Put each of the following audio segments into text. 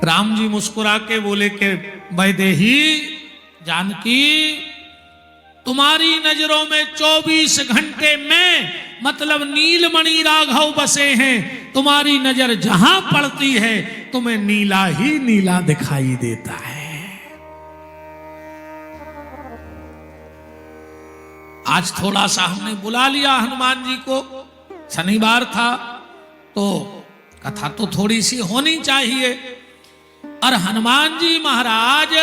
राम जी मुस्कुरा के बोले कि वैदेही जानकी, तुम्हारी नजरों में 24 घंटे में मतलब नीलमणि राघव बसे हैं। तुम्हारी नजर जहां पड़ती है तुम्हें नीला ही नीला दिखाई देता है। आज थोड़ा सा हमने बुला लिया हनुमान जी को, शनिवार था तो कथा तो थोड़ी सी होनी चाहिए। और हनुमान जी महाराज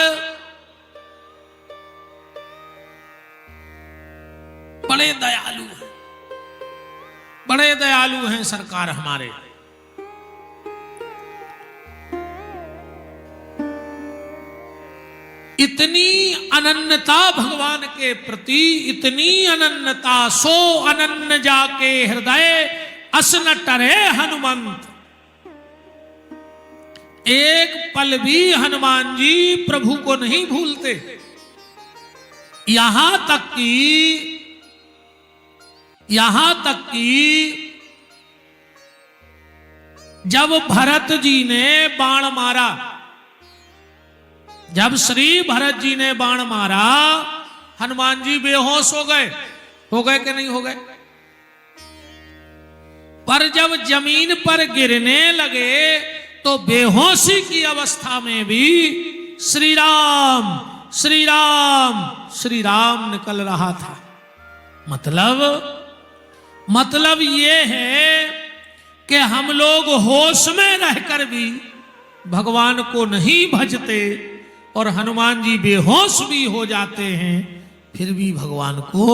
बड़े दयालु हैं, बड़े दयालु हैं सरकार हमारे। इतनी अनन्यता भगवान के प्रति, इतनी अनन्यता, सो अनन्य जाके हृदय अस न टरे हनुमंत। एक पल भी हनुमान जी प्रभु को नहीं भूलते। यहां तक कि जब भरत जी ने बाण मारा, जब श्री भरत जी ने बाण मारा, हनुमान जी बेहोश हो गए कि नहीं हो गए? पर जब जमीन पर गिरने लगे तो बेहोशी की अवस्था में भी श्री राम श्री राम श्री राम निकल रहा था। मतलब ये है कि हम लोग होश में रहकर भी भगवान को नहीं भजते और हनुमान जी बेहोश भी हो जाते हैं, फिर भी भगवान को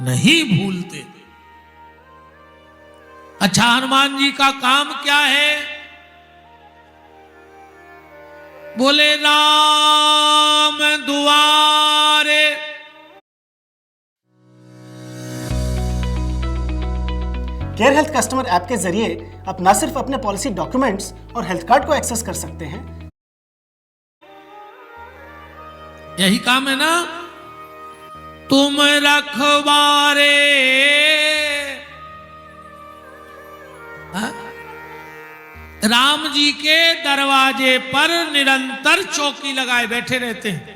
नहीं भूलते। अच्छा, हनुमान जी का काम क्या है? बोले राम दुआरे। केयर हेल्थ कस्टमर ऐप के जरिए आप न सिर्फ अपने पॉलिसी डॉक्यूमेंट्स और हेल्थ कार्ड को एक्सेस कर सकते हैं, यही काम है ना, तुम रखवारे। राम जी के दरवाजे पर निरंतर चौकी लगाए बैठे रहते हैं।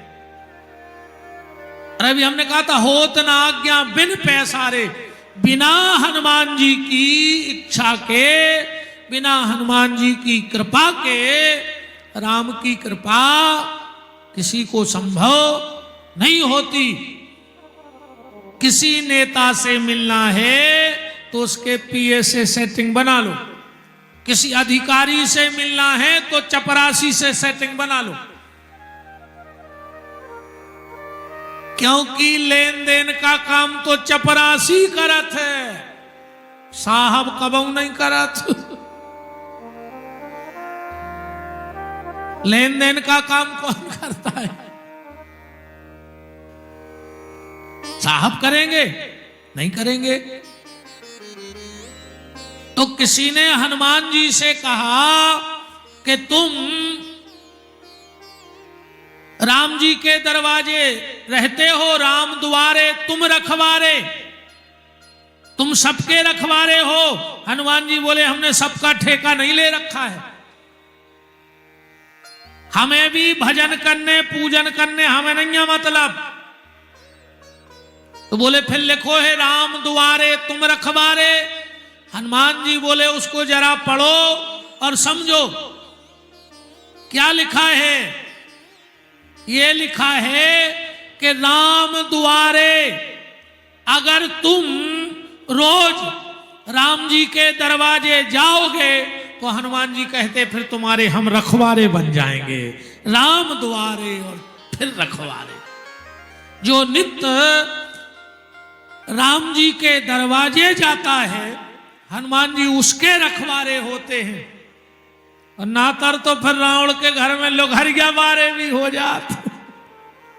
अरे अभी हमने कहा था, होत ना आज्ञा बिन पैसारे। बिना हनुमान जी की इच्छा के, बिना हनुमान जी की कृपा के, राम की कृपा किसी को संभव नहीं होती। किसी नेता से मिलना है तो उसके पीए से सेटिंग बना लो, किसी अधिकारी से मिलना है तो चपरासी से सेटिंग बना लो, क्योंकि लेन देन का काम तो चपरासी करत है, साहब कबऊ नहीं करत। लेन देन का काम कौन करता है? साहब करेंगे? नहीं करेंगे। तो किसी ने हनुमान जी से कहा कि तुम राम जी के दरवाजे रहते हो, राम द्वारे तुम रखवारे, तुम सबके रखवारे हो। हनुमान जी बोले, हमने सबका ठेका नहीं ले रखा है, हमें भी भजन करने पूजन करने हमें नहीं है मतलब। तो बोले फिर लिखो है राम द्वारे तुम रखवारे। हनुमान जी बोले उसको जरा पढ़ो और समझो क्या लिखा है। ये लिखा है कि राम द्वारे, अगर तुम रोज राम जी के दरवाजे जाओगे तो हनुमान जी कहते फिर तुम्हारे हम रखवारे बन जाएंगे। राम द्वारे और फिर रखवारे। जो नित्य राम जी के दरवाजे जाता है, हनुमान जी उसके रखवारे होते हैं। और नातर तो फिर रावण के घर में लोघरिया बारे भी हो जाते।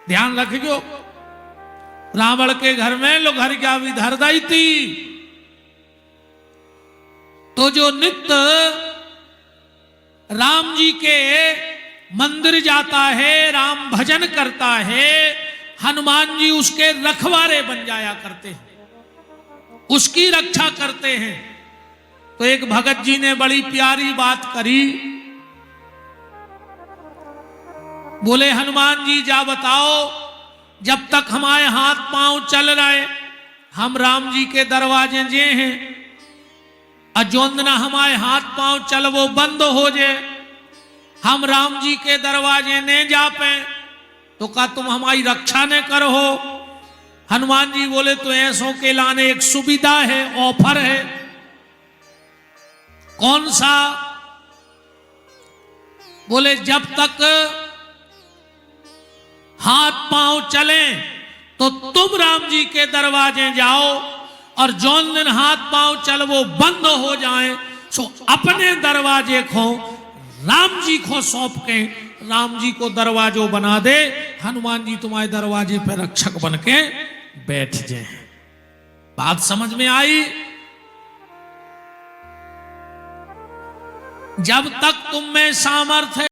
ध्यान रखियो, रावण के घर में लोघरिया भी धर दी थी। तो जो नित्य राम जी के मंदिर जाता है, राम भजन करता है, हनुमान जी उसके रखवारे बन जाया करते हैं, उसकी रक्षा करते हैं। तो एक भगत जी ने बड़ी प्यारी बात करी बोले हनुमान जी जा बताओ, जब तक हमारे हाथ पांव चल रहे हम राम जी के दरवाजे जे हैं, अजोंदना हमारे हाथ पांव चल वो बंद हो जाए, हम राम जी के दरवाजे ने जा पे तो का तुम हमारी रक्षा ने करो। हनुमान जी बोले तो ऐसों के लाने एक सुविधा है, ऑफर है। कौन सा? बोले जब तक हाथ पांव चले तो तुम राम जी के दरवाजे जाओ, और जौन दिन हाथ पांव चल वो बंद हो जाए सो अपने दरवाजे को राम जी को सौंप के राम जी को दरवाजो बना दे, हनुमान जी तुम्हारे दरवाजे पे रक्षक बन के बैठ जाए। बात समझ में आई? जब तक तुम में सामर्थ्य